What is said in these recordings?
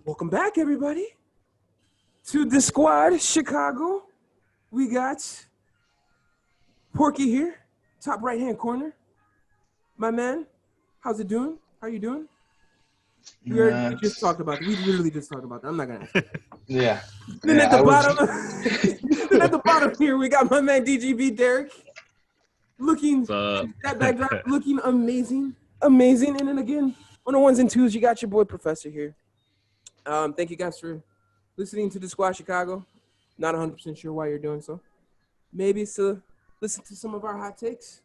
Welcome back, everybody, to DaSquad Chicago. We got Porky here, top right-hand corner. My man, how's it doing? How you doing? We just talked about it. We literally just talked about that. I'm not gonna ask you. Yeah. Then at the bottom here, we got my man DGB Derek, looking that backdrop, looking amazing. And then again, on the ones and twos, you got your boy Professor here. Thank you guys for listening to DaSquad Chicago. Not 100% sure why you're doing so. Maybe it's to listen to some of our hot takes,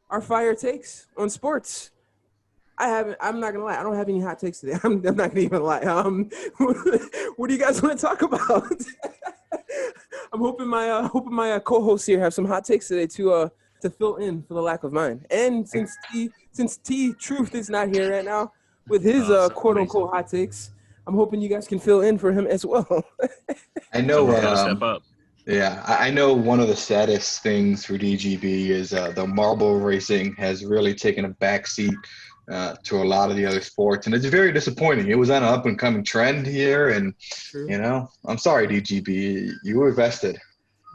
our fire takes on sports. I'm not gonna lie. I don't have any hot takes today. I'm not gonna even lie. What do you guys want to talk about? I'm hoping my co-hosts here have some hot takes today to fill in for the lack of mine. And since T Truth is not here right now with his quote unquote hot takes, I'm hoping you guys can fill in for him as well. I know. Step up. Yeah, I know one of the saddest things for DGB is the marble racing has really taken a backseat to a lot of the other sports, and it's very disappointing. It was on an up-and-coming trend here, and I'm sorry, DGB, you were vested.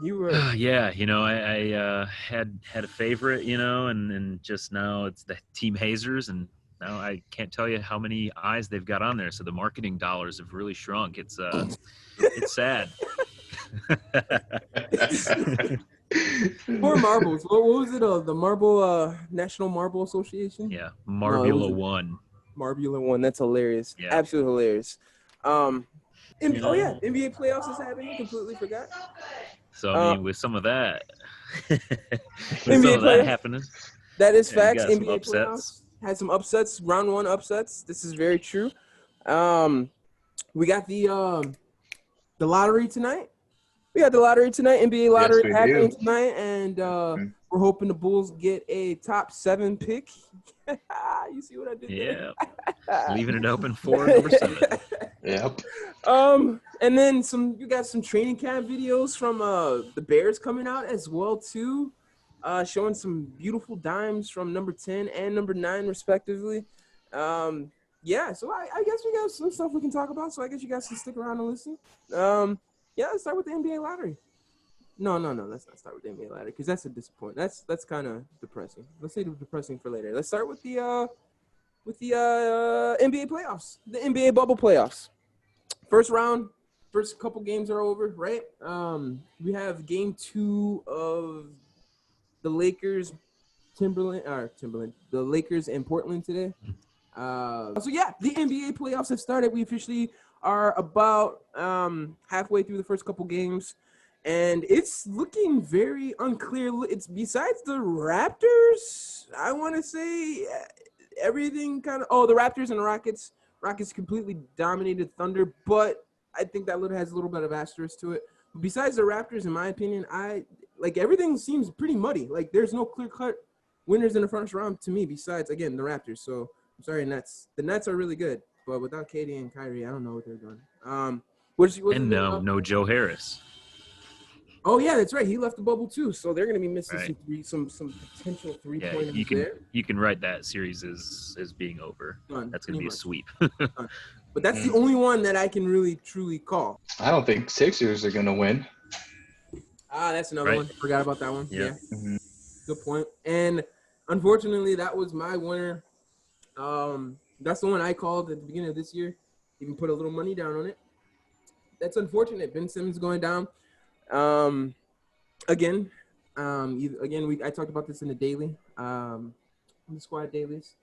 You were. Yeah, I had a favorite, and just now it's the Team Hazers, and now I can't tell you how many eyes they've got on there. So the marketing dollars have really shrunk. It's sad. Poor marbles. What was it? The Marble National Marble Association? Yeah, Marbula One. Marbula One. That's hilarious. Yeah. Absolutely hilarious. NBA playoffs is happening. Completely forgot. So I mean, with some of that, happening, that is facts. NBA playoffs had some upsets. Round one upsets. This is very true. We got the lottery tonight. NBA lottery happening tonight, and we're hoping the Bulls get a top 7 pick. You see what I did there? Yeah. Leaving it open for number 7. Yep. And then you got some training camp videos from the Bears coming out as well too, showing some beautiful dimes from number 10 and number 9 respectively. So I guess we got some stuff we can talk about. So I guess you guys can stick around and listen. Let's start with the NBA lottery. No, let's not start with the NBA lottery because that's a disappointment. That's kind of depressing. Let's say depressing for later. Let's start with the NBA playoffs, the NBA bubble playoffs. First round, first couple games are over, right? We have game 2 of the Lakers, the Lakers and Portland today. The NBA playoffs have started. We officially are about halfway through the first couple games, and it's looking very unclear. It's besides the Raptors, I want to say everything kind of. The Raptors and the Rockets. Rockets completely dominated Thunder, but I think that has a little bit of asterisk to it. Besides the Raptors, in my opinion, everything seems pretty muddy. Like there's no clear-cut winners in the first round to me. Besides, again, the Raptors. So I'm sorry, Nets. The Nets are really good. But without KD and Kyrie, I don't know what they're doing. No Joe Harris. Oh yeah, that's right. He left the bubble too, so they're going to be missing some potential 3-pointers there. You can write that series as being over. That's going to be a sweep. But that's the only one that I can really truly call. I don't think Sixers are going to win. That's another one. Forgot about that one. Yeah. Mm-hmm. Good point. And unfortunately, that was my winner. That's the one I called at the beginning of this year. Even put a little money down on it. That's unfortunate. Ben Simmons going down. I talked about this in the daily, in the squad dailies,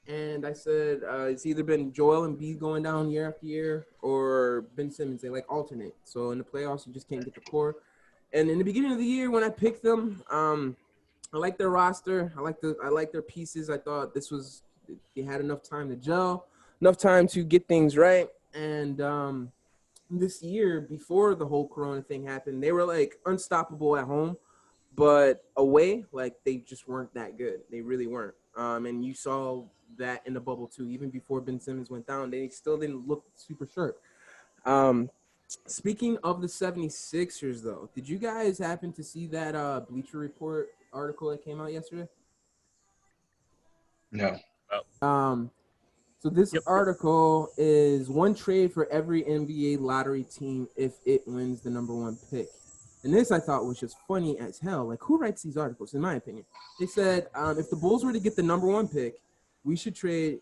and I said it's either been Joel Embiid going down year after year or Ben Simmons. They alternate. So in the playoffs, you just can't get the core. And in the beginning of the year, when I picked them, I like their roster. I like their pieces. I thought they had enough time to gel, enough time to get things right. And this year, before the whole Corona thing happened, they were unstoppable at home, but away, they just weren't that good. They really weren't. And you saw that in the bubble too. Even before Ben Simmons went down, they still didn't look super sharp. Speaking of the 76ers, though, did you guys happen to see that Bleacher Report article that came out yesterday? No. So this Yep. article is one trade for every NBA lottery team if it wins the number 1 pick. And this I thought was just funny as hell. Like, who writes these articles? In my opinion, they said if the Bulls were to get the number 1 pick, we should trade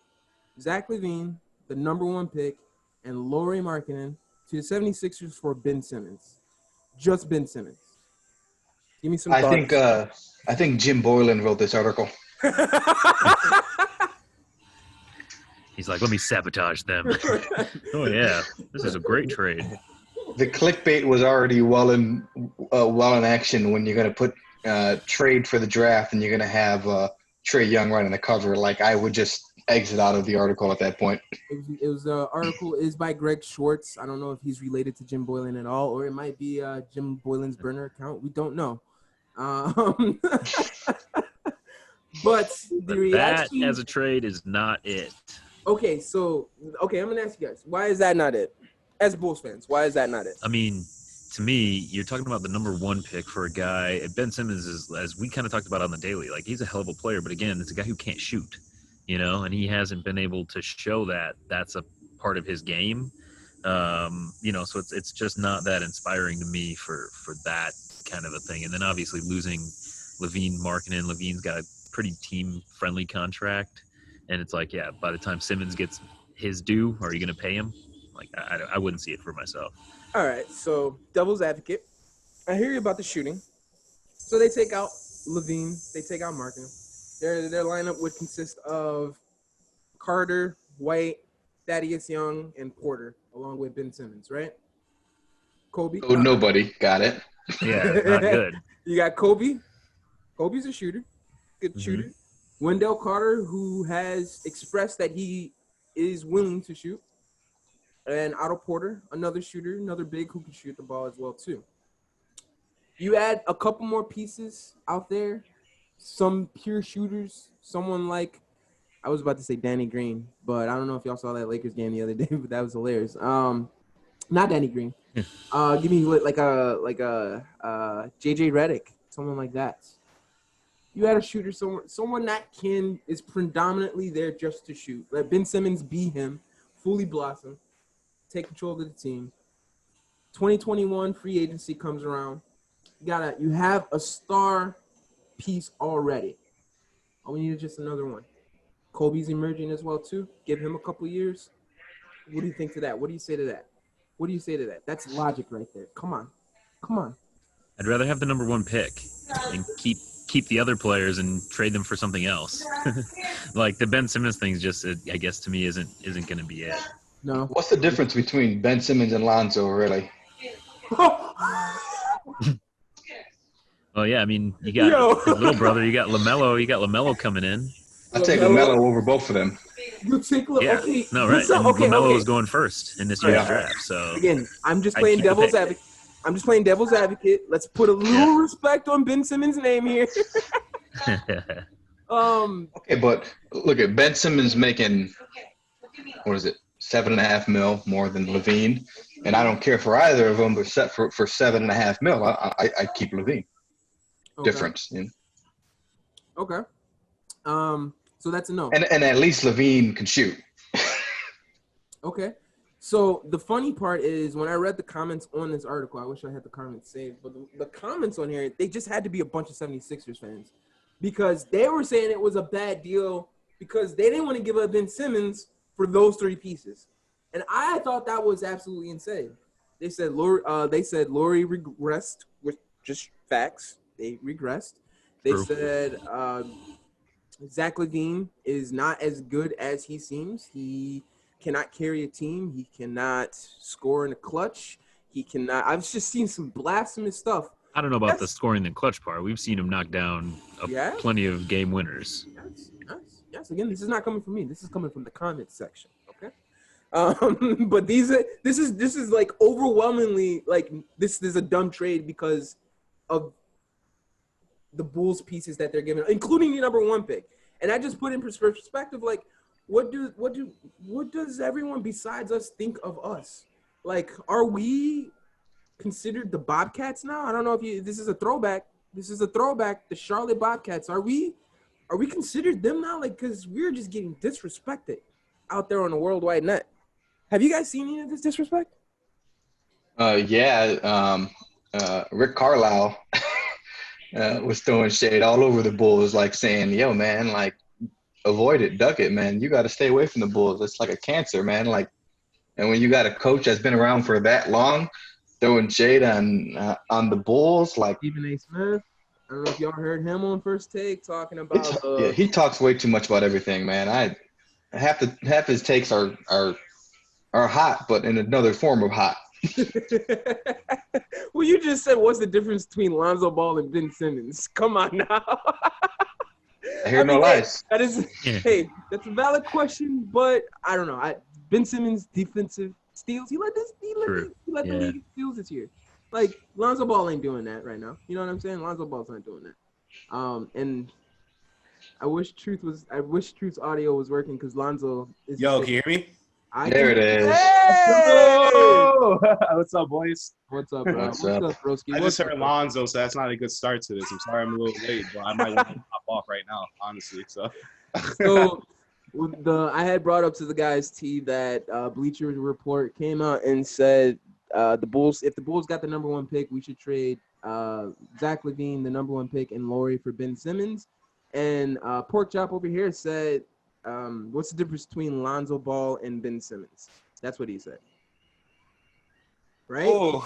Zach LaVine, the number 1 pick, and Lauri Markkanen to the 76ers for Ben Simmons. Just Ben Simmons. Give me some I thoughts. think Jim Boylan wrote this article. He's like, let me sabotage them. Oh yeah, this is a great trade. The clickbait was already well in action when you're going to put trade for the draft and you're going to have Trae Young running the cover. Like, I would just exit out of the article at that point. It was article is by Greg Schwartz. I don't know if he's related to Jim Boylan at all, or it might be Jim Boylan's burner account. We don't know. But the reaction that as a trade is not it. Okay, I'm gonna ask you guys, why is that not it? As Bulls fans, why is that not it? I mean, to me, you're talking about the number 1 pick for a guy. Ben Simmons is, as we kind of talked about on the daily, like, he's a hell of a player, but again, it's a guy who can't shoot, and he hasn't been able to show that that's a part of his game. So it's just not that inspiring to me for that kind of a thing. And then obviously losing LaVine, Markkanen. LaVine's got a pretty team-friendly contract, and it's like, yeah, by the time Simmons gets his due, are you going to pay him? Like, I wouldn't see it for myself. All right, so devil's advocate. I hear you about the shooting. So they take out LaVine, they take out Markkanen. Their lineup would consist of Carter, White, Thaddeus Young, and Porter, along with Ben Simmons, right? Kobe. Oh, nobody got it. Yeah, not good. You got Kobe. Kobe's a shooter, good shooter. Wendell Carter, who has expressed that he is willing to shoot. And Otto Porter, another shooter, another big who can shoot the ball as well, too. You add a couple more pieces out there, some pure shooters, someone like, I was about to say Danny Green, but I don't know if y'all saw that Lakers game the other day, but that was hilarious. Not Danny Green. Give me like a JJ Redick, someone like that. You add a shooter, someone that is predominantly there just to shoot. Let Ben Simmons be him, fully blossom, take control of the team. 2021 free agency comes around. You have a star piece already. All we need is just another one. Kobe's emerging as well too. Give him a couple years. What do you think to that? What do you say to that? What do you say to that? That's logic right there. Come on. I'd rather have the number 1 pick and keep the other players and trade them for something else. Like, the Ben Simmons thing's just, I guess, to me isn't going to be it. No. What's the difference between Ben Simmons and Lonzo, really? Well, yeah, I mean, you got his little brother, you got LaMelo coming in. I'll take LaMelo over both of them. You take Yeah, okay. no, right. Listen, And LaMelo is going first in this year's draft. So again, I'm just playing keep the devil's pick. advocate. I'm just playing devil's advocate. Let's put a little respect on Ben Simmons' name here. Okay, but look at Ben Simmons making, what is it, $7.5 million more than LaVine, and I don't care for either of them, but set for $7.5 million, I keep LaVine. Okay. Difference. You know? Okay. So that's a no. And at least LaVine can shoot. Okay. So the funny part is when I read the comments on this article, I wish I had the comments saved, but the comments on here, they just had to be a bunch of 76ers fans because they were saying it was a bad deal because they didn't want to give up Ben Simmons for those 3 pieces. And I thought that was absolutely insane. They said Lauri regressed, which just facts. They regressed. They True. said Zach LaVine is not as good as he seems. He cannot carry a team. He cannot score in a clutch. He cannot. I've just seen some blasphemous stuff. I don't know about the scoring the clutch part. We've seen him knock down plenty of game winners. Yes. Again, this is not coming from me. This is coming from the comments section. Okay. But this is like overwhelmingly like this is a dumb trade because of the Bulls pieces that they're giving, including the number 1 pick. And I just put in perspective, like, what does everyone besides us think of us? Like, are we considered the Bobcats now? I don't know if this is a throwback. The Charlotte Bobcats. Are we considered them now? Like, because we're just getting disrespected. out there on the worldwide net. Have you guys seen any of this disrespect? Rick Carlisle was throwing shade all over the Bulls, like saying, "Yo, man, like avoid it, duck it, man. You got to stay away from the Bulls. It's like a cancer, man. Like, and when you got a coach that's been around for that long, throwing shade on the Bulls, like Stephen A. Smith. I don't know if y'all heard him on First Take talking about. yeah, he talks way too much about everything, man. Half his takes are hot, but in another form of hot. Well, you just said what's the difference between Lonzo Ball and Ben Simmons? Come on now. I hear no lies. That is, hey, that's a valid question, but I don't know. Ben Simmons' defensive steals, he let the league steals this year. Like, Lonzo Ball ain't doing that right now. You know what I'm saying? Lonzo Ball's not doing that. And I wish Truth's audio was working because Lonzo is. Yo, can you hear me? There it is. Hey! What's up, boys? What's up, bro? What's up? Broski? I just heard Lonzo, so that's not a good start to this. I'm sorry I'm a little late, but I might want to pop off right now, honestly. So I had brought up to the guys, T, that Bleacher Report came out and said if the Bulls got the number 1 pick, we should trade Zach LaVine, the number 1 pick, and Laurie for Ben Simmons. And Pork Chop over here said, what's the difference between Lonzo Ball and Ben Simmons? That's what he said. Right? Oh.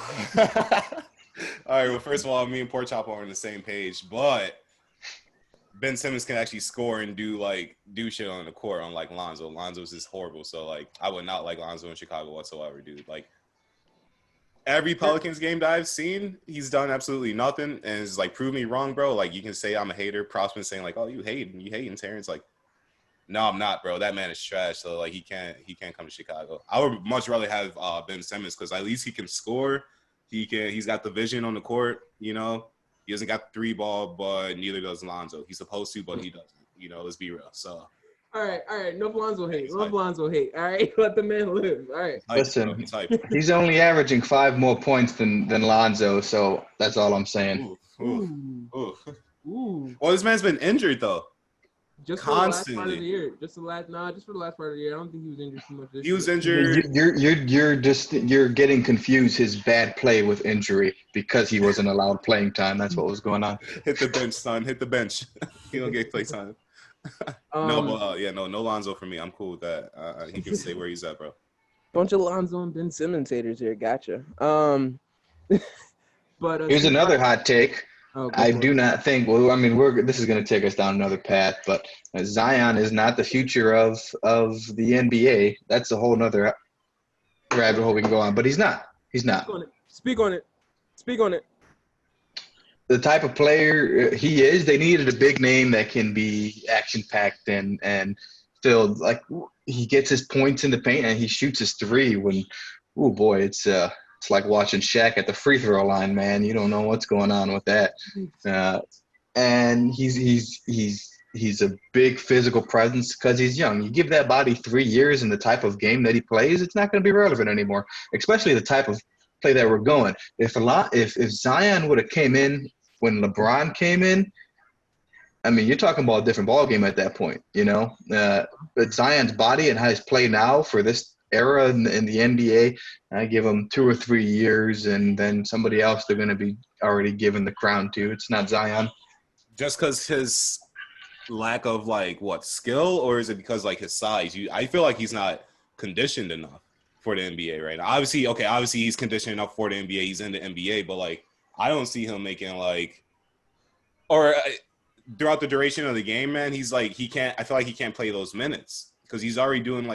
All right, well, first of all, me and Pork Chop are on the same page, but Ben Simmons can actually score and do shit on the court, unlike Lonzo. Lonzo's just horrible, so, like, I would not like Lonzo in Chicago whatsoever, dude. Like, every Pelicans game that I've seen, he's done absolutely nothing, and it's like, prove me wrong, bro. Like, you can say I'm a hater. Props been saying, like, oh, you hating Terrence. Like, no, I'm not, bro. That man is trash. So, like, he can't come to Chicago. I would much rather have Ben Simmons because at least he can score. He's got the vision on the court, you know. He doesn't got the 3 ball, but neither does Lonzo. He's supposed to, but he doesn't. You know, let's be real. So. All right. No Lonzo hate. Lonzo hate. All right, let the man live. All right. Listen, he's only averaging 5 more points than Lonzo, so that's all I'm saying. Ooh. Well, this man's been injured though. Just constantly. For the last part of the year. Just for the last part of the year. I don't think he was injured too much this year. He was injured. You're getting confused his bad play with injury because he wasn't allowed playing time. That's what was going on. Hit the bench, son. Hit the bench. He don't get play time. No Lonzo for me. I'm cool with that. He can stay where he's at, bro. Bunch of Lonzo and Ben Simmons haters here. Gotcha. But here's another hot take. I do not think. Well, I mean, this is going to take us down another path, but Zion is not the future of the NBA. That's a whole nother rabbit hole we can go on. But he's not. He's not. Speak on it. The type of player he is, they needed a big name that can be action-packed and filled. Like, he gets his points in the paint and he shoots his 3 when, oh boy, it's like watching Shaq at the free throw line, man. You don't know what's going on with that. And he's a big physical presence because he's young. You give that body 3 years and the type of game that he plays, it's not going to be relevant anymore, especially the type of play that we're going. If Zion would have came in when LeBron came in, I mean, you're talking about a different ball game at that point, you know. But Zion's body and how he's played now for this era in the NBA, I give him 2 or 3 years, and then somebody else they're going to be already given the crown to. It's not Zion. Just because his lack of skill, or is it because his size? I feel like he's not conditioned enough for the NBA right now. Obviously he's conditioned enough for the NBA. He's in the NBA, but I don't see him making throughout the duration of the game, man. He's he can't. I feel like he can't play those minutes because he's already doing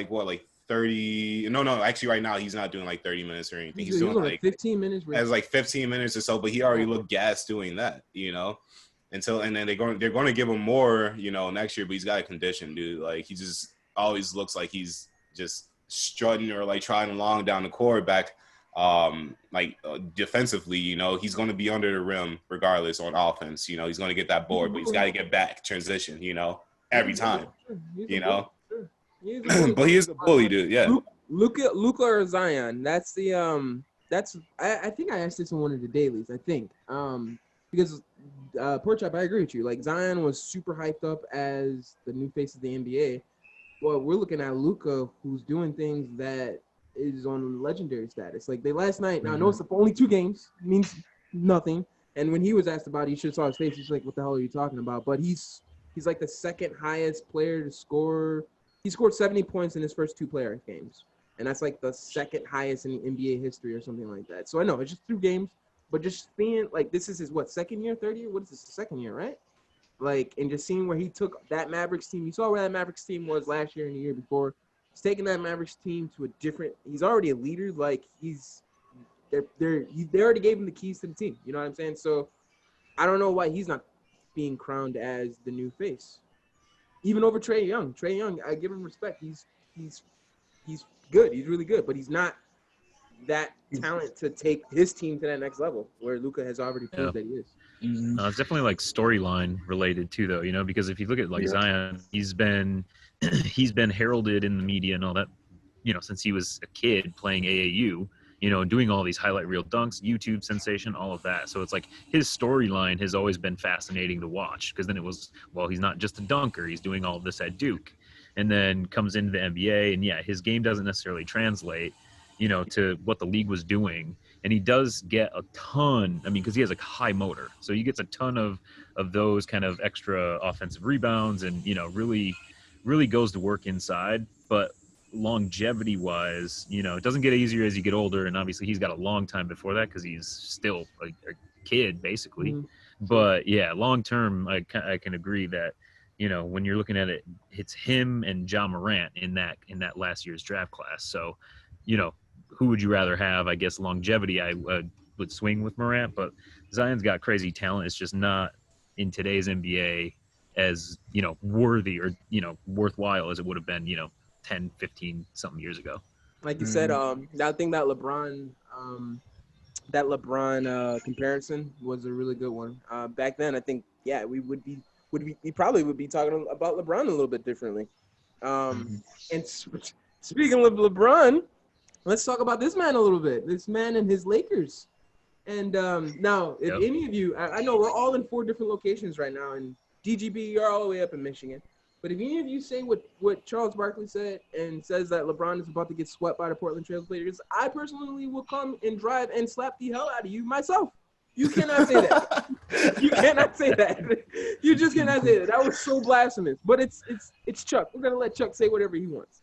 30. No, actually, right now he's not doing 30 minutes or anything. He's doing 15 minutes. As 15 minutes or so, but he already looked gassed doing that, you know. And then they're going to give him more, you know, next year. But he's got a condition, dude. He just always looks like he's just strutting or trying along down the court back. Defensively, you know, he's going to be under the rim regardless on offense. You know, he's going to get that board, but he's got to get back transition, you know, every time, you know. But he is a bully, dude. Yeah. Luka or Zion. That's the I think I asked this in one of the dailies. I think because Pork Chop, I agree with you. Zion was super hyped up as the new face of the NBA, well, we're looking at Luka, who's doing things that is on legendary status. Like they last night. Now I know it's only 2 games, means nothing. And when he was asked about it, you should have saw his face. He's like, "What the hell are you talking about?" But he's like the second highest player to score. He scored 70 points in his first 2 playoff games, and that's like the second highest in NBA history or something like that. So I know it's just 2 games, but just seeing like this is his second year, third year? What is this? Second year, right? Like, and just seeing where he took that Mavericks team. You saw where that Mavericks team was last year and the year before. He's taking that Mavericks team to a different. He's already a leader. Like they already gave him the keys to the team. You know what I'm saying? So I don't know why he's not being crowned as the new face, even over Trae Young. Trae Young, I give him respect. He's good. He's really good, but he's not that talent to take his team to that next level where Luka has already proved that he is. It's definitely like storyline related too, though, you know, because if you look at like Zion, he's been heralded in the media and all that, you know, since he was a kid playing AAU, you know, doing all these highlight reel dunks, YouTube sensation, all of that. So it's like his storyline has always been fascinating to watch because then it was, well, he's not just a dunker, he's doing all of this at Duke, and then comes into the NBA, and his game doesn't necessarily translate, you know, to what the league was doing. And he does get a ton, I mean, because he has a high motor. So he gets a ton of those kind of extra offensive rebounds and, you know, really, really goes to work inside. But longevity-wise, you know, it doesn't get easier as you get older. And obviously he's got a long time before that because he's still a kid, basically. But, long-term, I can agree that, you know, when you're looking at it, it's him and Ja Morant in that last year's draft class. So, you know, who would you rather have? I guess longevity, I would swing with Morant, but Zion's got crazy talent. It's just not in today's NBA as, you know, worthy or, you know, worthwhile as it would have been, you know, 10, 15 something years ago. Like you said, I think that LeBron comparison was a really good one. Back then, I think, we probably would be talking about LeBron a little bit differently. And speaking of LeBron, let's talk about this man a little bit. This man and his Lakers. And now, if any of you, I know we're all in 4 different locations right now, and DGB, you're all the way up in Michigan. But if any of you say what Charles Barkley said and says that LeBron is about to get swept by the Portland Trail Blazers, I personally will come and drive and slap the hell out of you myself. You cannot say that. You cannot say that. You just cannot say that. That was so blasphemous. But it's Chuck. We're gonna let Chuck say whatever he wants.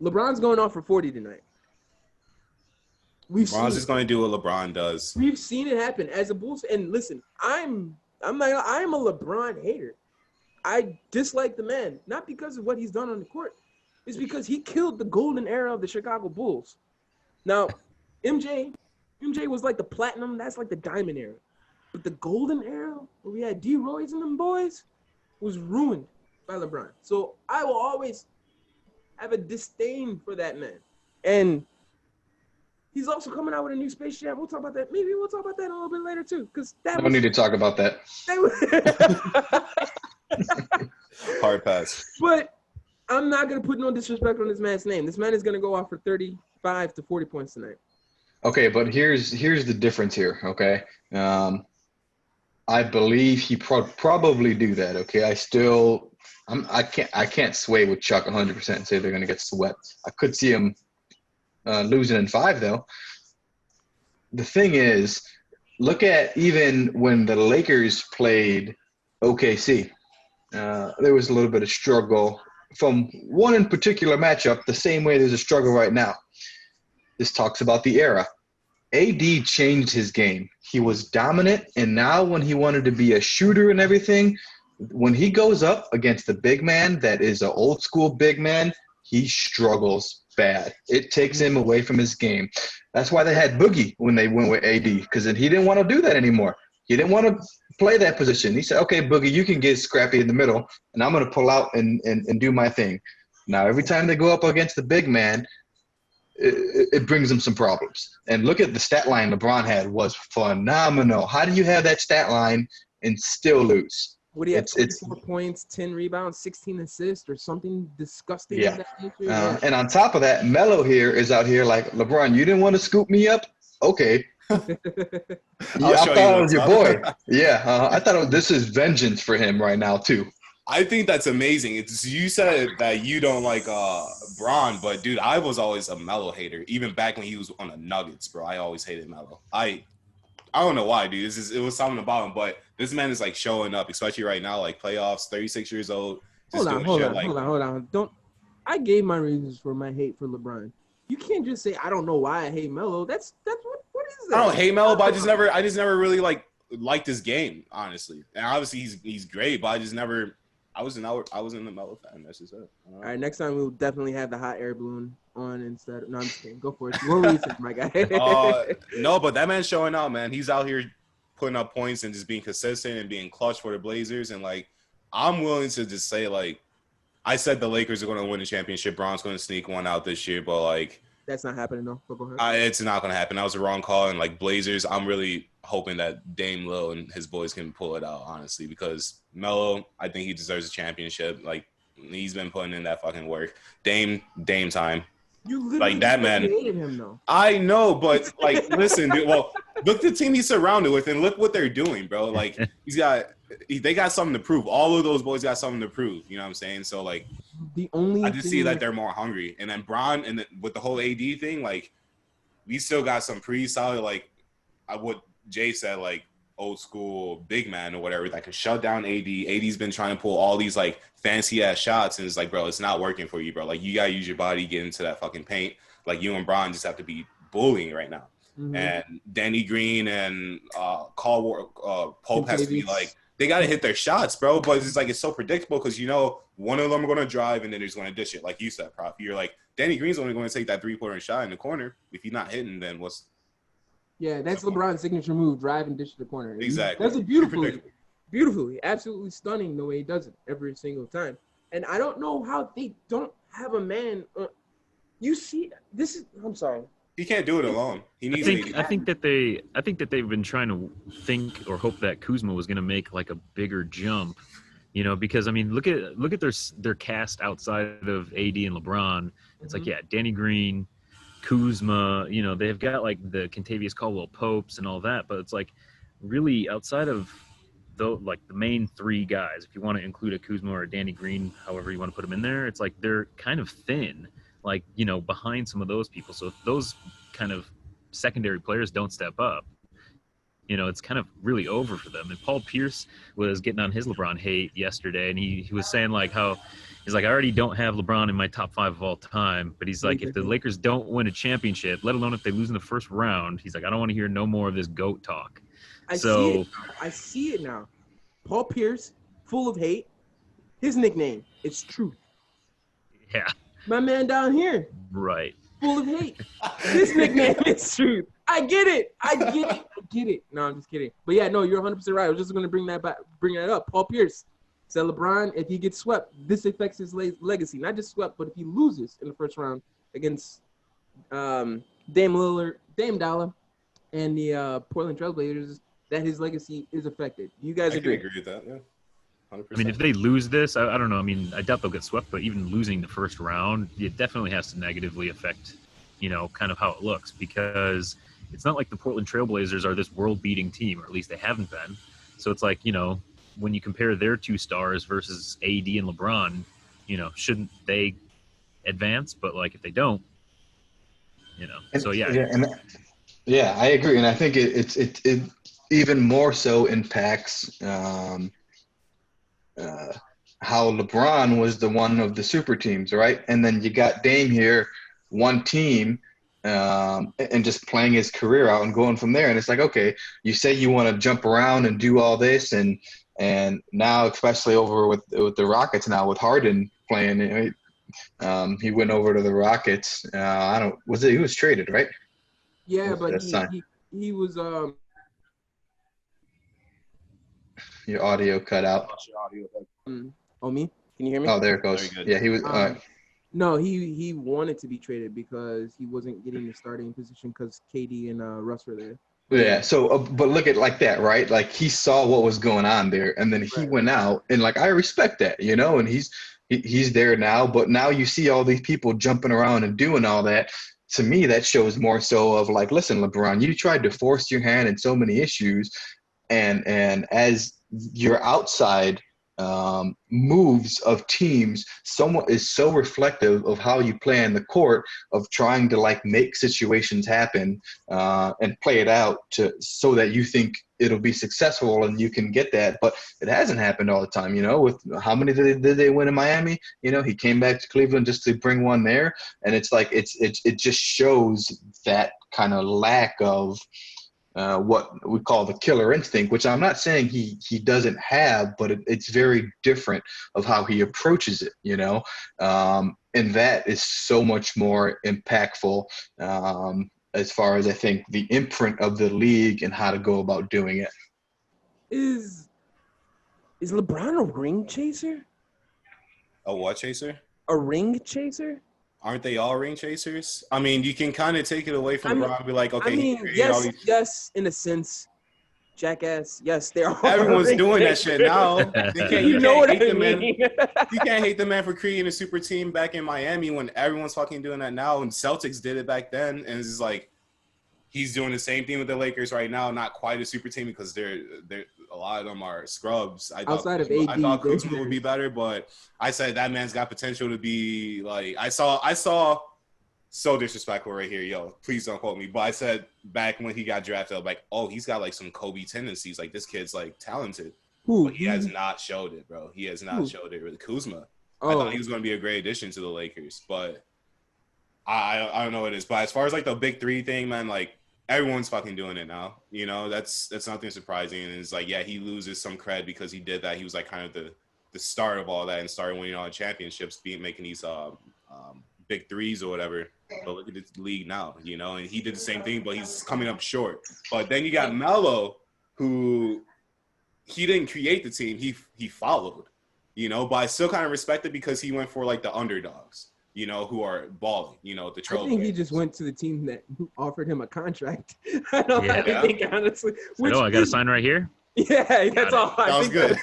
LeBron's going off for 40 tonight. LeBron's just going to do what LeBron does. We've seen it happen as a Bulls. And listen, I'm a LeBron hater. I dislike the man, not because of what he's done on the court. It's because he killed the golden era of the Chicago Bulls. Now, MJ was like the platinum. That's like the diamond era. But the golden era, where we had D. Roy's and them boys, was ruined by LeBron. So I will always have a disdain for that man. And he's also coming out with a new Space Jam. We'll talk about that. Maybe we'll talk about that a little bit later too. Because that don't need to talk about that. Hard pass. But I'm not going to put no disrespect on this man's name. This man is going to go off for 35 to 40 points tonight. Okay, but here's the difference here, okay? I believe he probably do that, okay? I can't sway with Chuck 100% and say they're going to get swept. I could see him losing in 5, though. The thing is, look at even when the Lakers played OKC. There was a little bit of struggle from one in particular matchup, the same way there's a struggle right now. This talks about the era. AD changed his game. He was dominant, and now when he wanted to be a shooter and everything, when he goes up against the big man that is an old school big man, he struggles bad. It takes him away from his game. That's why they had Boogie when they went with AD, because he didn't want to do that anymore. He didn't want to play that position. He said, okay, Boogie, you can get scrappy in the middle, and I'm going to pull out and do my thing. Now, every time they go up against the big man, it brings them some problems. And look at the stat line LeBron had was phenomenal. How do you have that stat line and still lose? What do you have, 24 points, 10 rebounds, 16 assists, or something disgusting? Yeah. Of that and on top of that, Melo here is out here like, LeBron, you didn't want to scoop me up? Okay. I thought it was your boy. Yeah, I thought this is vengeance for him right now, too. I think that's amazing. You said that you don't like Bron, but dude, I was always a Melo hater. Even back when he was on the Nuggets, bro. I always hated Melo. I don't know why, dude. It was something about him, but this man is like showing up, especially right now, like playoffs, 36 years old. Hold on. Don't. I gave my reasons for my hate for LeBron. You can't just say I don't know why I hate Melo. That's what is that? I don't hate Melo, but I just never really liked his game, honestly. And obviously he's great, but I wasn't a Melo fan. That's just it. All right, next time we'll definitely have the hot air balloon on instead. No, I'm just kidding. Go for it. What were you saying, my guy? No, but that man's showing out, man. He's out here putting up points and just being consistent and being clutch for the Blazers. And like, I'm willing to just say, like, I said the Lakers are going to win the championship. Bron's going to sneak one out this year, but like, that's not happening, though. But go ahead. It's not going to happen. That was a wrong call. And like Blazers, I'm really hoping that Dame Lil and his boys can pull it out, honestly, because Melo, I think he deserves a championship. Like, he's been putting in that fucking work. Dame time. You literally like that man. Hated him, though. I know, but like, listen, dude. Well, look the team he's surrounded with, and look what they're doing, bro. Like, they got something to prove. All of those boys got something to prove. You know what I'm saying? So like, I just see that they're more hungry. And then Bron, and with the whole AD thing, like, we still got some pretty solid, like, what Jay said, like, old school big man or whatever that can shut down AD. AD's been trying to pull all these like fancy ass shots, and it's like, bro, it's not working for you, bro. Like, you gotta use your body, get into that fucking paint. Like, you and Bron just have to be bullying right now. Mm-hmm. And Danny Green and Pope has to be like, they gotta hit their shots, bro. But it's like, it's so predictable because you know one of them are gonna drive and then they're just gonna dish it, like you said, Prof. You're like, Danny Green's only going to take that 3-pointer shot in the corner. If he's not hitting, then what's? Yeah, that's LeBron's signature move: drive and dish to the corner. Exactly. That's beautifully, absolutely stunning the way he does it every single time. And I don't know how they don't have a man. You see, this is. I'm sorry. He can't do it alone. He needs. I think that they've been trying to think or hope that Kuzma was going to make like a bigger jump, you know, because I mean, look at their cast outside of AD and LeBron. It's like, yeah, Danny Green, Kuzma, you know, they've got like the Kentavious Caldwell Popes and all that, but it's like really outside of the main three guys, if you want to include a Kuzma or a Danny Green, however you want to put them in there, it's like they're kind of thin, like, you know, behind some of those people. So if those kind of secondary players don't step up, you know, it's kind of really over for them. And Paul Pierce was getting on his LeBron hate yesterday, and he was saying like how he's like, I already don't have LeBron in my top 5 of all time, but he's like, if the Lakers don't win a championship, let alone if they lose in the first round, he's like, I don't want to hear no more of this GOAT talk. I see it now. Paul Pierce, full of hate. His nickname, it's Truth. Yeah. My man down here. Right. Full of hate. His nickname is Truth. I get it. No, I'm just kidding. But yeah, no, you're 100% right. I was just going to bring that up. Paul Pierce said LeBron, if he gets swept, this affects his legacy. Not just swept, but if he loses in the first round against Dame Lillard, Dame Dollar, and the Portland Trailblazers, that his legacy is affected. Do you guys agree? I agree with that, yeah. 100%. I mean, if they lose this, I don't know. I mean, I doubt they'll get swept, but even losing the first round, it definitely has to negatively affect, you know, kind of how it looks, because it's not like the Portland Trailblazers are this world-beating team, or at least they haven't been. So it's like, you know, when you compare their 2 stars versus AD and LeBron, you know, shouldn't they advance? But like, if they don't, you know, so yeah. Yeah, I agree, and I think it even more so impacts how LeBron was the one of the super teams, right? And then you got Dame here, one team, and just playing his career out and going from there. And it's like, okay, you say you want to jump around and do all this, and now, especially over with the Rockets now with Harden playing, right? He went over to the Rockets. He was traded, right? Yeah, but he was Your audio cut out. Oh, me? Can you hear me? Oh, there it goes. Yeah, he was. No, he wanted to be traded because he wasn't getting the starting position because KD and Russ were there. Yeah. So, but look at like that, right? Like he saw what was going on there, and then he went out, and like I respect that, you know. And he's there now, but now you see all these people jumping around and doing all that. To me, that shows more so of like, listen, LeBron, you tried to force your hand in so many issues, and as you're outside moves of teams somewhat is so reflective of how you play on the court, of trying to like make situations happen and play it out so that you think it'll be successful and you can get that. But it hasn't happened all the time, with how many did they win in Miami? He came back to Cleveland just to bring one there. And it's like, it just shows that kind of lack of what we call the killer instinct, which I'm not saying he doesn't have, but it's very different of how he approaches it, and that is so much more impactful as far as I think the imprint of the league and how to go about doing it. Is LeBron a ring chaser? A what chaser? A ring chaser? Aren't they all ring chasers? I mean, you can kind of take it away from LeBron and be like, okay, yes, in a sense, jackass. Yes, they're all. Everyone's doing that shit now. You can't hate the man for creating a super team back in Miami when everyone's fucking doing that now, and Celtics did it back then, and it's like he's doing the same thing with the Lakers right now. Not quite a super team because they're a lot of them are scrubs. I thought Kuzma would be better, but I said that man's got potential to be like. I saw so disrespectful right here, yo. Please don't quote me, but I said back when he got drafted, I'm like, oh, he's got like some Kobe tendencies. Like this kid's like talented, but he has not showed it, bro. He has not showed it with Kuzma. I thought he was going to be a great addition to the Lakers, but I don't know what it is. But as far as like the big three thing, man, like. Everyone's fucking doing it now. That's nothing surprising. And it's like, yeah, he loses some cred because he did that. He was like kind of the start of all that and started winning all the championships, making these big threes or whatever. But look at the league now, and he did the same thing, but he's coming up short. But then you got Melo, who he didn't create the team. He followed, but I still kind of respect it because he went for like the underdogs. Who are balling, the troll. I think he just went to the team that offered him a contract. I think, honestly. I got to sign right here? Yeah, that's all. That was good.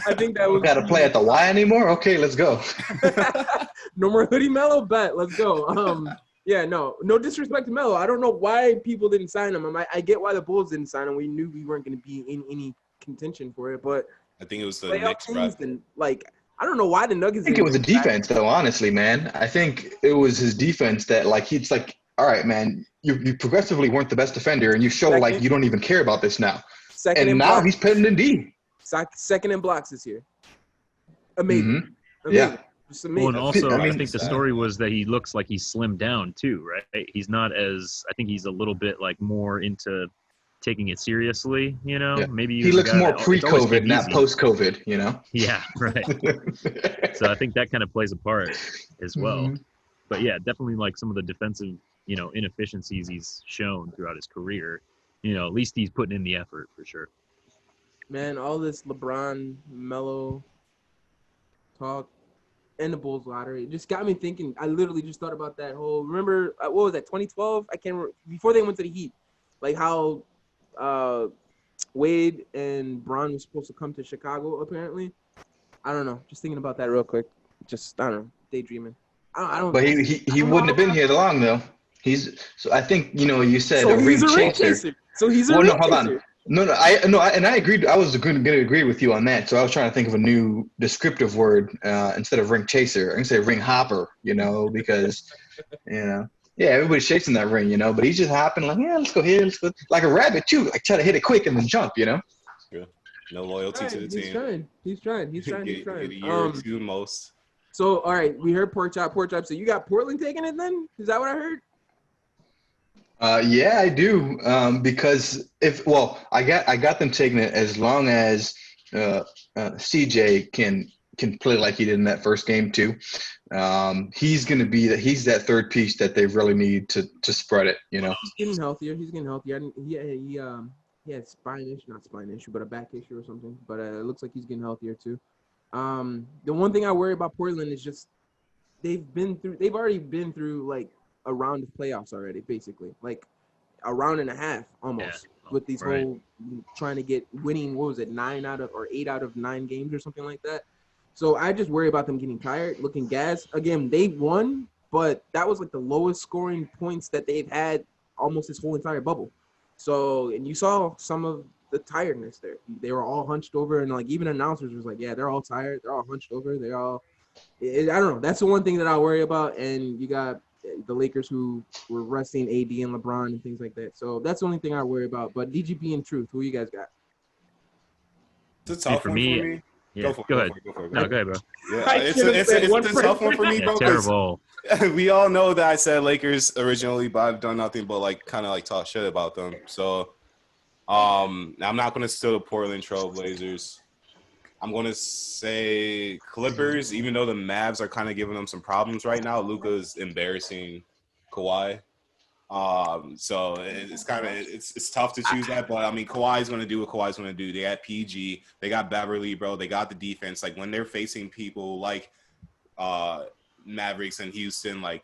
I think that was. Got to play at the Y anymore? Okay, let's go. No more hoodie Melo? Bet. Let's go. Yeah, no disrespect to Melo. I don't know why people didn't sign him. I get why the Bulls didn't sign him. We knew we weren't going to be in any contention for it, but I think it was the Knicks. I don't know why the Nuggets. I think it was the defense, though. Honestly, man, I think it was his defense that, like, he's like, all right, man, you progressively weren't the best defender, and you show like you don't even care about this now. And now he's putting in D. Second in blocks this year. Amazing. Mm-hmm. Yeah. Just amazing. Well, and also, I think the story was that he looks like he's slimmed down too, right? He's not as. I think he's a little bit like more into taking it seriously, Yeah. Maybe he looks more pre-COVID, not post-COVID, Yeah, right. So I think that kind of plays a part as well. Mm-hmm. But yeah, definitely like some of the defensive, inefficiencies he's shown throughout his career, at least he's putting in the effort for sure. Man, all this LeBron, Melo talk and the Bulls lottery just got me thinking. I literally just thought about that whole, remember, what was that, 2012? I can't remember, before they went to the Heat, like how Wade and Bron was supposed to come to Chicago, apparently. I don't know. Just thinking about that real quick. Just, I don't know, daydreaming. I don't. But he wouldn't have been here long, though. So I think, you said a ring chaser. So he's a ring chaser. Hold on. No, and I agreed. I was going to agree with you on that. So I was trying to think of a new descriptive word instead of ring chaser. I can say ring hopper, because, yeah, everybody's chasing that ring, but he's just hopping like, yeah, let's go here, let's go. Like a rabbit too, like try to hit it quick and then jump, Yeah. No loyalty to the team. He's trying. Get a year or two most. So, all right, we heard Pork Chop. So you got Portland taking it then? Is that what I heard? Yeah, I do. Because I got them taking it as long as CJ can play like he did in that first game too. He's going to be he's that third piece that they really need to spread it, He's getting healthier. He had not spine issue, but a back issue or something. But it looks like he's getting healthier too. The one thing I worry about Portland is just they've already been through like a round of playoffs already, basically, like a round and a half almost with these whole trying to get winning. What was it, 8 out of 9 games or something like that. So I just worry about them getting tired, looking gas. Again, they won, but that was like the lowest scoring points that they've had almost this whole entire bubble. So, and you saw some of the tiredness there. They were all hunched over, and like even announcers was like, yeah, they're all tired. They're all hunched over. They're all. I don't know. That's the one thing that I worry about. And you got the Lakers who were resting AD and LeBron and things like that. So that's the only thing I worry about. But DGB and Truth, who you guys got? It's a tough one for me. Yeah, go ahead. No, go ahead, bro. Yeah, it's a tough one for me, bro. Terrible. We all know that I said Lakers originally, but I've done nothing but like kind of like talk shit about them. So, I'm not gonna steal the Portland Trailblazers. I'm gonna say Clippers, even though the Mavs are kind of giving them some problems right now. Luka's embarrassing Kawhi. So it's kind of it's tough to choose that, but I mean Kawhi's gonna do what Kawhi's gonna do. They got PG, they got Beverly, bro. They got the defense. Like when they're facing people like Mavericks and Houston, like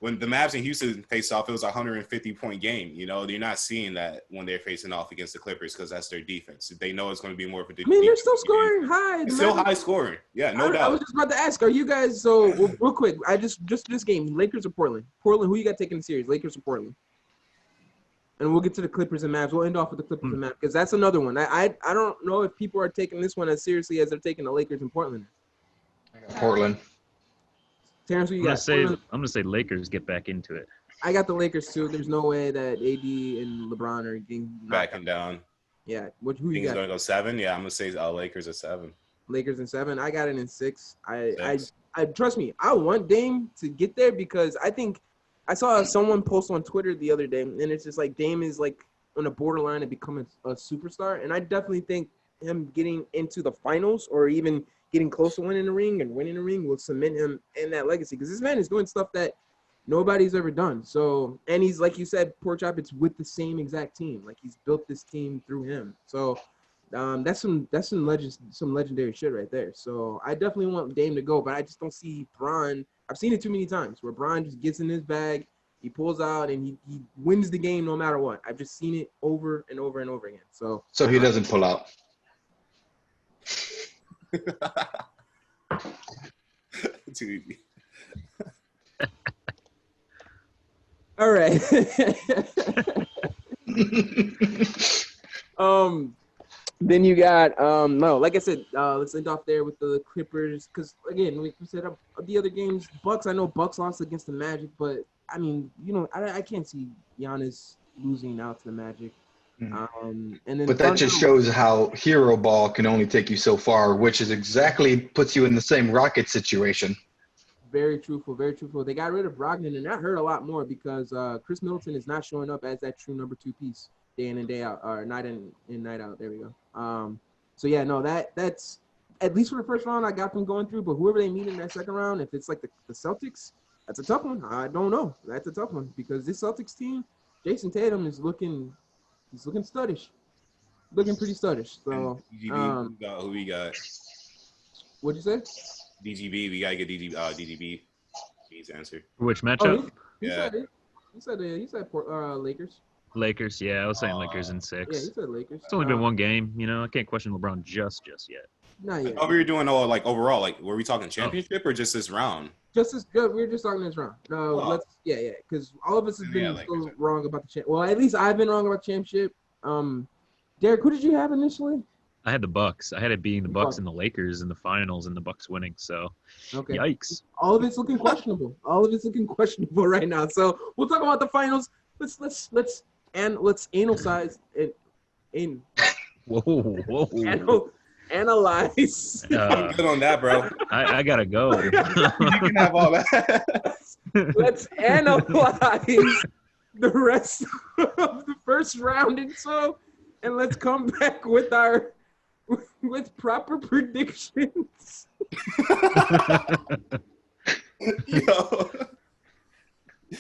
when the Mavs and Houston faced off, it was a 150-point game. You know, you're not seeing that when they're facing off against the Clippers because that's their defense. They know it's going to be more of a defense. I mean, they're still scoring high. It's still high scoring. Yeah, no doubt. I was just about to ask, are you guys real quick? Just this game, Lakers or Portland? Portland, who you got taking the series? Lakers or Portland? And we'll get to the Clippers and Mavs. We'll end off with the Clippers and Mavs because that's another one. I don't know if people are taking this one as seriously as they're taking the Lakers and Portland. Portland. Terrence, who you got? I'm gonna say Lakers get back into it. I got the Lakers too. There's no way that AD and LeBron are getting backing down. Yeah. Who you got? Gonna go 7. Yeah, I'm gonna say Lakers at 7. Lakers in 7. I got it in 6. I trust me. I want Dame to get there because I think I saw someone post on Twitter the other day, and it's just like Dame is like on a borderline of becoming a superstar, and I definitely think him getting into the finals or even getting close to winning the ring will cement him in that legacy because this man is doing stuff that nobody's ever done. So, and he's like you said, Pork Chop, it's with the same exact team. Like he's built this team through him. So, that's some legendary shit right there. So I definitely want Dame to go, but I just don't see Bron. I've seen it too many times where Bron just gets in his bag, he pulls out, and he wins the game no matter what. I've just seen it over and over and over again. So he doesn't pull out. Too easy. All right. Then you got no, like I said, let's end off there with the Clippers because again, we said the other games, Bucks. I know Bucks lost against the Magic, but I mean, I can't see Giannis losing out to the Magic. And then but that just shows how hero ball can only take you so far, which is exactly puts you in the same Rocket situation. Very truthful, very truthful. They got rid of Brogdon, and that hurt a lot more because Chris Middleton is not showing up as that true number 2 piece day in and day out, or night in and night out. There we go. So yeah, no, that's at least for the first round I got them going through. But whoever they meet in that second round, if it's like the Celtics, that's a tough one. I don't know. That's a tough one because this Celtics team, Jason Tatum is looking. He's looking studdish. Looking pretty studdish. So, DGB, who we got? What'd you say? DGB. We got to get DGB. He's answered. Which matchup? He said it. He said Lakers. Lakers, yeah. I was saying Lakers in 6. Yeah, he said Lakers. It's only been one game. I can't question LeBron just yet. Not yet. Oh, we were doing like overall. Like, were we talking championship or just this round? Just as good. We were just talking this round. No, because all of us have been so wrong about the champ. Well, at least I've been wrong about the championship. Derek, who did you have initially? I had the Bucks. I had it being the Bucks and the Lakers in the finals and the Bucks winning. So, yikes! All of it's looking questionable. Right now. So we'll talk about the finals. Let's analyze it in. Whoa. Analyze. I'm good on that, bro. I gotta go. You can have all that. Let's analyze the rest of the first round and let's come back with proper predictions. Yo.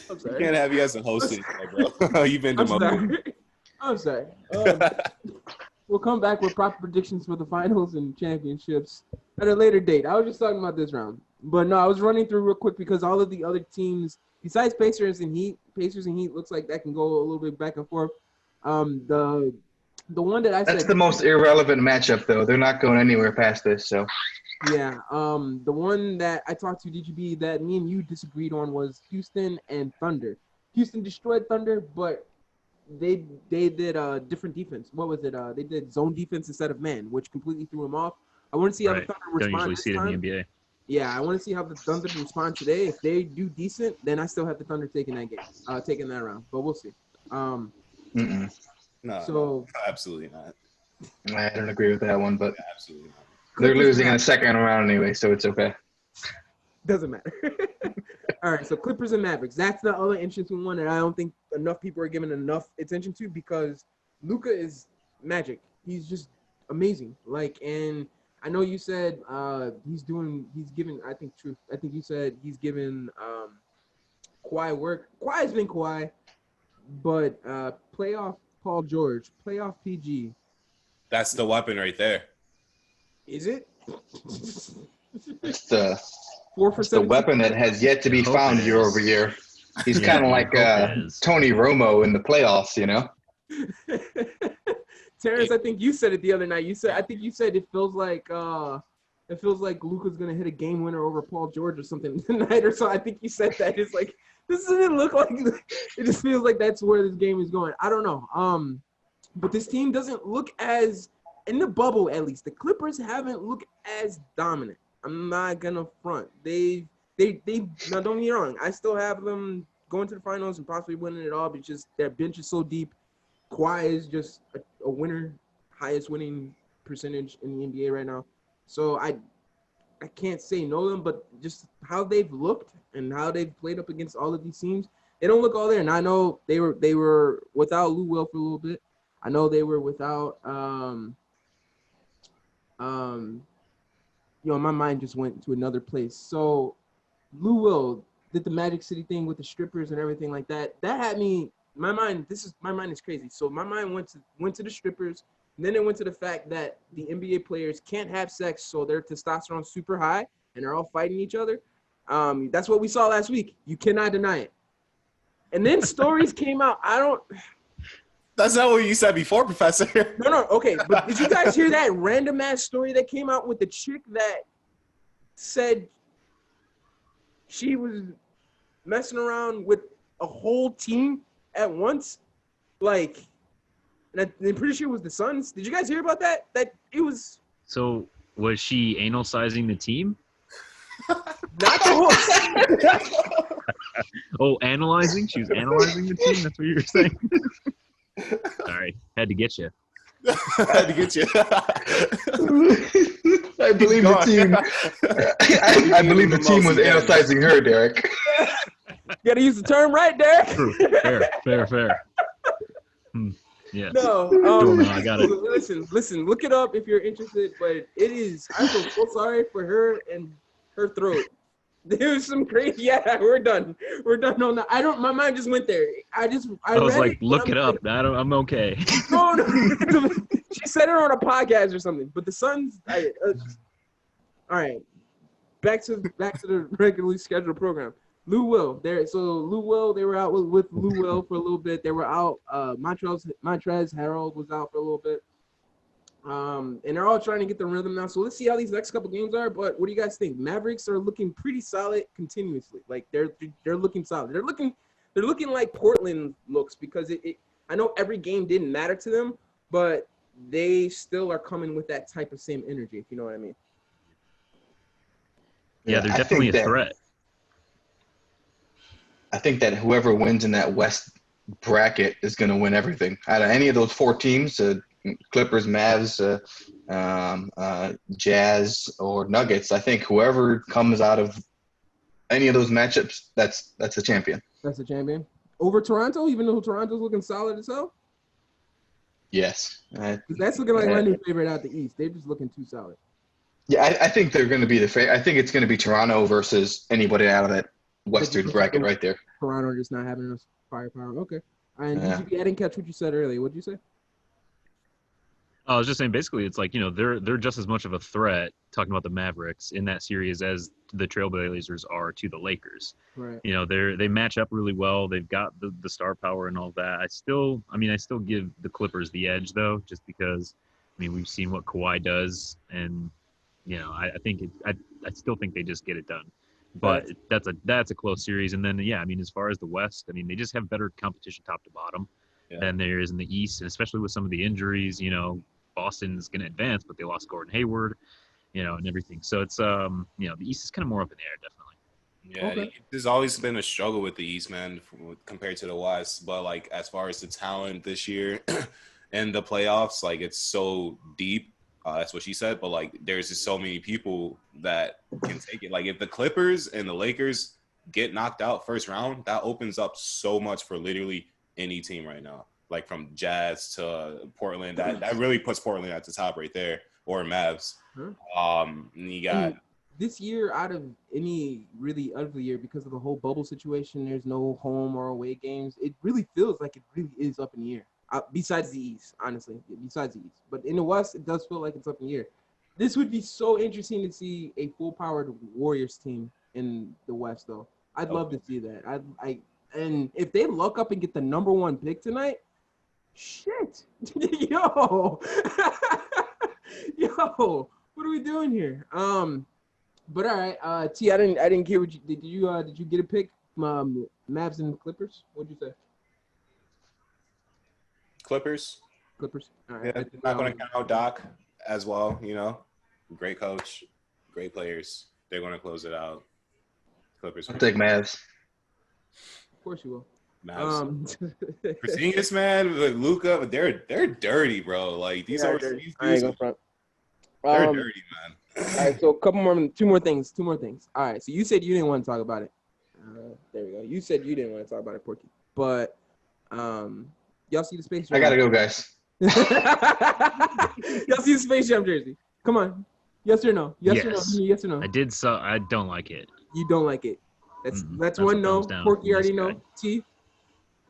I'm sorry. You can't have you as a host anymore, bro. You've been demoted. I'm sorry. We'll come back with proper predictions for the finals and championships at a later date. I was just talking about this round. But no, I was running through real quick because all of the other teams, besides Pacers and Heat, looks like that can go a little bit back and forth. The one that I said. That's the most irrelevant matchup, though. They're not going anywhere past this, so. Yeah. The one that I talked to DGB that me and you disagreed on was Houston and Thunder. Houston destroyed Thunder, but they did different defense. What was it? They did zone defense instead of man, which completely threw him off. I want to see how the Right. Thunder Don't respond usually this see it in time. the NBA. Yeah, I want to see how the Thunder respond today. If they do decent, then I still have the Thunder taking that game, taking that round. But we'll see. Mm-mm. No, So absolutely not. I don't agree with that one, but Absolutely not. they're Clippers losing in the Mavericks. second round anyway, so it's okay. Doesn't matter. All right, so Clippers and Mavericks. That's the other interesting one that I don't think enough people are giving enough attention to because Luka is magic. He's just amazing. Like, and I know you said he's giving. I think you said he's given Kawhi work. Kawhi's been Kawhi, but playoff Paul George, playoff PG. That's the weapon right there. Is it? It's the 4 for It's the 17. weapon that has yet to be I hope found it year is. over year. He's Yeah, kind of I like hope it is. Tony Romo in the playoffs, you know? Terrence, I think you said it the other night. I think you said it feels like Luka's gonna hit a game winner over Paul George or something tonight or so. I think you said that. It's like this doesn't look like it just feels like that's where this game is going. I don't know. But this team doesn't look as in the bubble at least. The Clippers haven't looked as dominant. I'm not gonna front. They now don't get me wrong. I still have them going to the finals and possibly winning it all, but just their bench is so deep. Kawhi is just a winner, highest winning percentage in the NBA right now. So I can't say no to them, but just how they've looked and how they've played up against all of these teams, they don't look all there. And I know they were without Lou Will for a little bit. I know they were without my mind just went to another place. So Lou Will did the Magic City thing with the strippers and everything like that. That had me. My mind is crazy. So my mind went to the strippers, and then it went to the fact that the NBA players can't have sex, so their testosterone's super high, and they're all fighting each other. That's what we saw last week. You cannot deny it. And then stories came out. That's not what you said before, Professor. No, okay. But did you guys hear that random ass story that came out with the chick that said she was messing around with a whole team at once? Like, and I'm pretty sure it was the Suns. Did you guys hear about that? That it was So was she anal-sizing the team? not the whole. Oh, analyzing? She was analyzing the team? That's what you were saying? Sorry, had to get you. I had to get you. I believe the team. I believe the team was analyzing her, Derek. You gotta use the term right, Derek. True. Fair. Yeah. No, I got it. Listen, look it up if you're interested. But it is. I feel so sorry for her and her throat. There was some crazy. Yeah, we're done. We're done on that. My mind just went there. I was read like, it, look it up. I'm okay. No. She said it on a podcast or something. But the Suns. All right. Back to the regularly scheduled program. Lou Will. They were out with Lou Will for a little bit. They were out. Montrezl Harrell was out for a little bit. And they're all trying to get the rhythm now. So let's see how these next couple games are. But what do you guys think? Mavericks are looking pretty solid continuously. Like they're looking solid. They're looking like Portland looks because I know every game didn't matter to them, but they still are coming with that type of same energy, if you know what I mean. Yeah, they're definitely a threat. I think that whoever wins in that West bracket is going to win everything. Out of any of those four teams, Clippers, Mavs, Jazz, or Nuggets, I think whoever comes out of any of those matchups, that's a champion. That's a champion. Over Toronto, even though Toronto's looking solid as hell? Yes. That's looking like my new favorite out the East. They're just looking too solid. Yeah, I think they're going to be the favorite. I think it's going to be Toronto versus anybody out of that Western bracket right there. Toronto just not having enough firepower. Okay. And I didn't catch what you said earlier. What did you say? I was just saying, basically, it's like, they're just as much of a threat, talking about the Mavericks, in that series as the Trailblazers are to the Lakers. Right. They match up really well. They've got the star power and all that. I still give the Clippers the edge, though, just because, we've seen what Kawhi does, and, I still think they just get it done. But that's a close series. And then, as far as the West, they just have better competition top to bottom. than there is in the East, and especially with some of the injuries. You know, Boston's going to advance, but they lost Gordon Hayward, you know, and everything. So it's the East is kind of more up in the air, definitely. Yeah, Okay. there's always been a struggle with the East, man, compared to the West. But like as far as the talent this year and the playoffs, like it's so deep. That's what she said. But like there's just so many people that can take it. Like if the Clippers and the Lakers get knocked out first round, that opens up so much for literally any team right now. Like from Jazz to Portland, that really puts Portland at the top right there, or Mavs. And you got. This year, out of any really ugly year, because of the whole bubble situation, there's no home or away games. It really feels like it really is up in the air. Besides the East, honestly, besides the East, but in the West, it does feel like it's up in the air. This would be so interesting to see a full-powered Warriors team in the West, though. I'd love to see that. And if they look up and get the number 1 pick tonight, shit, yo, what are we doing here? But all right, T, I didn't hear what you did. Did you get a pick from Mavs and Clippers? What'd you say? Clippers. All right. Yeah, not going to count out Doc as well. You know, great coach, great players. They're going to close it out. Clippers. I'll take Mavs. Of course you will. Mavs. Porzingis, man, with Luka, they're dirty, bro. Like these are these I ain't dudes, gonna front. they're dirty, man. All right, so two more things. All right, so you said you didn't want to talk about it. There we go. You said you didn't want to talk about it, Porky. But y'all see the Space Jam? I gotta go, guys. Y'all see the Space Jam jersey? Come on. Yes or no? Yes or no? Yes or no? I did, so I don't like it. You don't like it. That's That's one a no. thumbs down Porky from already this know. guy. T,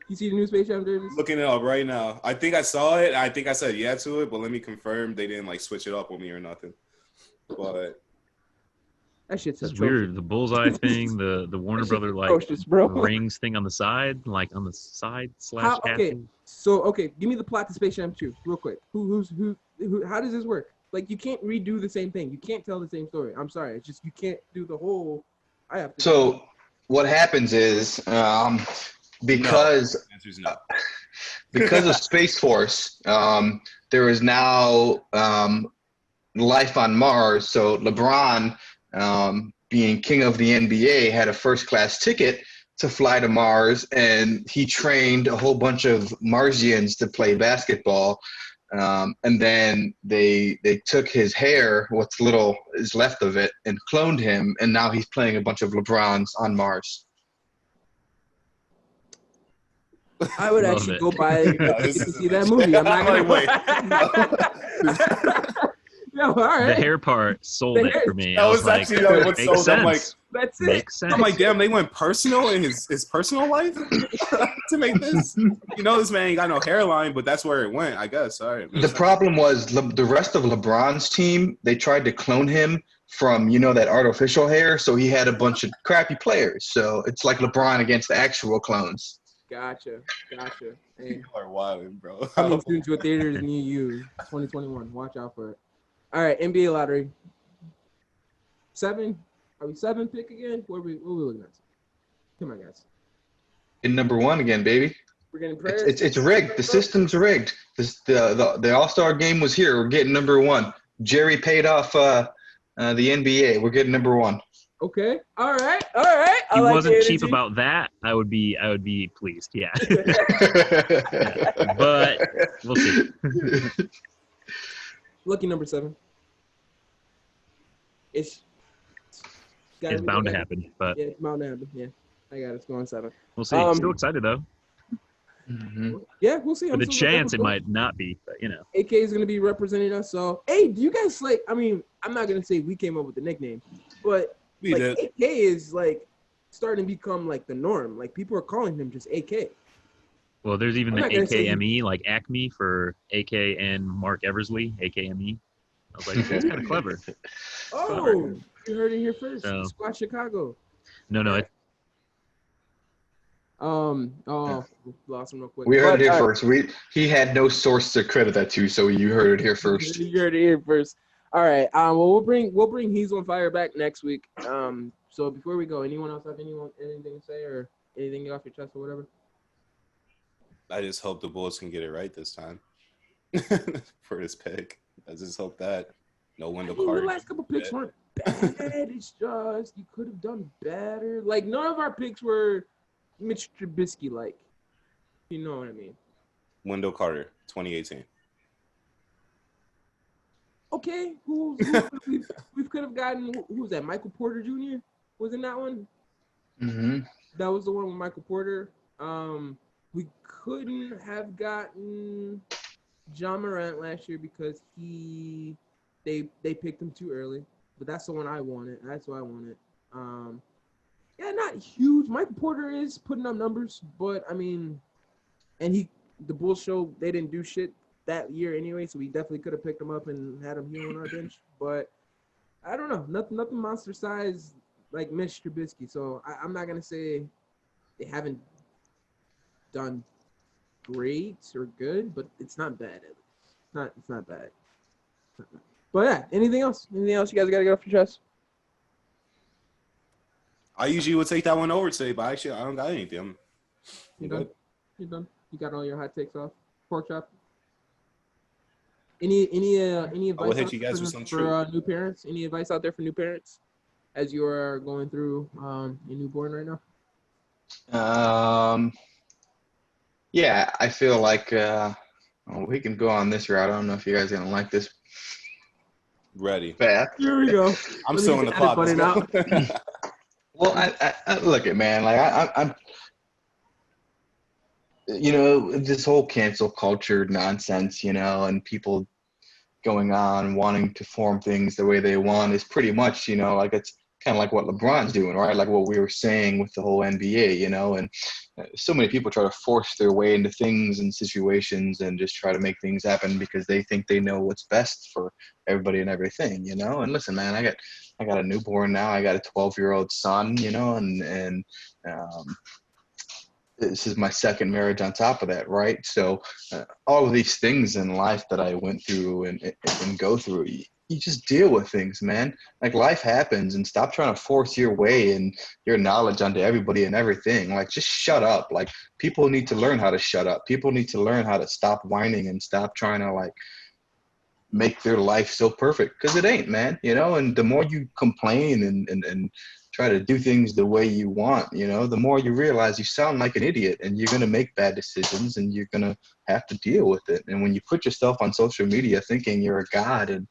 you see the new Space Jam jerseys? Looking it up right now. I think I saw it. I think I said yeah to it, but let me confirm they didn't like switch it up with me or nothing. But That shit's It's atrocious. weird. The bullseye thing, the Warner That shit's Brother like atrocious, bro. rings thing on the side, like on the side slash caption. So give me the plot to Space Jam 2 real quick. Who how does this work? Like you can't redo the same thing. You can't tell the same story. I'm sorry. It's just you can't do the whole So what happens is because answer's no. because of Space Force, there is now life on Mars. So LeBron, being king of the NBA, had a first-class ticket to fly to Mars, and he trained a whole bunch of Marsians to play basketball. And then they took his hair, what's little is left of it, and cloned him, and now he's playing a bunch of LeBrons on Mars. I would Love actually it. go by to see that movie. I'm not gonna wait. No, all right. The hair part sold The it hair- for me. That I was like, actually what makes sold. I'm like, sense. That's it. Makes sense. I'm like, damn, they went personal in his personal life to make this. You know, this man ain't got no hairline, but that's where it went, I guess. All right. The problem was the rest of LeBron's team, they tried to clone him from, that artificial hair, so he had a bunch of crappy players. So it's like LeBron against the actual clones. Gotcha. Hey, People are wild, bro. coming soon to a theaters near you, 2021. Watch out for it. All right, NBA lottery. 7? Are we 7 pick again? What are we looking at? Come on, guys. In number 1 again, baby. We're getting prayers. It's rigged. The system's rigged. The All-Star game was here. We're getting number 1. Jerry paid off the NBA. We're getting number 1. Okay. All right. I He like wasn't the cheap energy. about that. I would be pleased. Yeah. But we'll see. Lucky number 7. It's Bound to happen, but Yeah, it's bound to happen. Yeah, I got it. It's going 7. we'll see. Still excited though. Yeah, we'll see. With a still chance, it looking might not be, but AK is gonna be representing us. So, hey, do you guys like? I mean, I'm not gonna say we came up with the nickname, but We like did. AK is like starting to become like the norm. Like people are calling him just AK. Well, there's even I'm the not gonna say AKME, like Acme for AK and Mark Eversley, AKME. I was like, that's kind of clever. Oh, you heard it here first. So- Squad Chicago. No, Lost him real quick. We heard it here But, first. He had no source to credit that to, so you heard it here first. You heard it here first. All right. Well, we'll bring He's on Fire back next week. So before we go, anyone else have anything to say or anything off your chest or whatever? I just hope the Bulls can get it right this time for this pick. I just hope that no Wendell The Carter. last couple picks weren't bad. It's just you could have done better. Like none of our picks were Mitch Trubisky like. You know what I mean? Wendell Carter, 2018. Okay, who we could have gotten? Who was that? Michael Porter Jr. was in that one. Mm-hmm. That was the one with Michael Porter. We couldn't have gotten John Morant last year because they picked him too early. But that's the one I wanted. That's what I wanted. Yeah, not huge. Michael Porter is putting up numbers, but I mean, and the Bulls showed they didn't do shit that year anyway, so we definitely could have picked him up and had him here on our bench. But I don't know, nothing monster size like Mitch Trubisky. So I'm not gonna say they haven't done great or good, but it's not bad. It's not bad. But yeah, anything else? Anything else you guys gotta get off your chest? I usually would take that one over today, but actually I don't got anything. You done? You done? You got all your hot takes off? Pork chop? Any advice I will hit you guys with some for new parents? Any advice out there for new parents as you are going through your newborn right now? Yeah, I feel like we can go on this route. I don't know if you guys are gonna like this. Ready. Path. Here we go. I'm still in the clock. Let's go. Well, I look at, man, like I'm you know, this whole cancel culture nonsense, you know, and people going on wanting to form things the way they want is pretty much, you know, like it's kind of like what LeBron's doing, right? Like what we were saying with the whole NBA, you know, and so many people try to force their way into things and situations and just try to make things happen because they think they know what's best for everybody and everything, you know. And listen, man, I got a newborn now. I got a 12-year-old son, you know, and this is my second marriage on top of that, right? So all of these things in life that I went through and go through, you just deal with things, man. Like life happens, and stop trying to force your way and your knowledge onto everybody and everything. Like just shut up. Like people need to learn how to shut up. People need to learn how to stop whining and stop trying to like make their life so perfect, because it ain't, man, you know. And the more you complain and try to do things the way you want, you know, the more you realize you sound like an idiot and you're going to make bad decisions and you're going to have to deal with it. And when you put yourself on social media thinking you're a god, and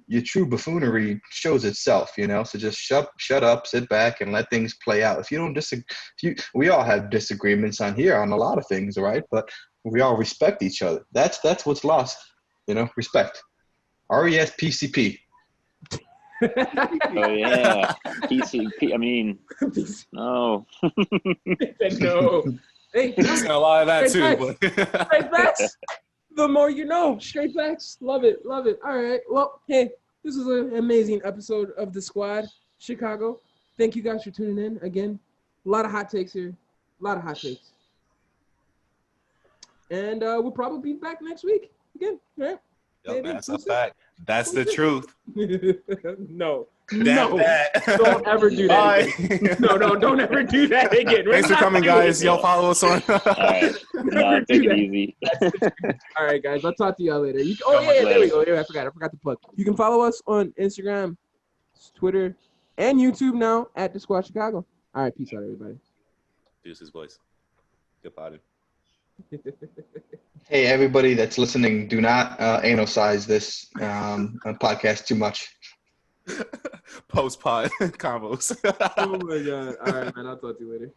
your true buffoonery shows itself, you know. So just shut up, sit back, and let things play out. If you don't disagree, we all have disagreements on here on a lot of things, right? But we all respect each other. That's what's lost, you know. Respect. RESPCP. Oh yeah, PCP. I mean, no. No. Hey, Seen a lot of that straight too. facts. But Straight facts. The more you know. Straight facts. Love it. Love it. All right. Well, hey, this is an amazing episode of DaSquad Chicago. Thank you guys for tuning in. Again, a lot of hot takes here. A lot of hot takes. And we'll probably be back next week again. All right? Yep, that's a fact. That's the truth. No. That. Don't ever do that again. No, don't ever do that again. Thanks for coming, guys. Y'all follow us on. All right, no, take it easy. All right, guys. I'll talk to y'all later. There we go. Yeah, I forgot to plug. You can follow us on Instagram, Twitter, and YouTube now at DaSquad Chicago. All right, peace out, everybody. Deuces, boys. Good potting. Hey, everybody that's listening, do not analsize this podcast too much. Post pod combos. Oh my god. All right, man. I'll talk to you later.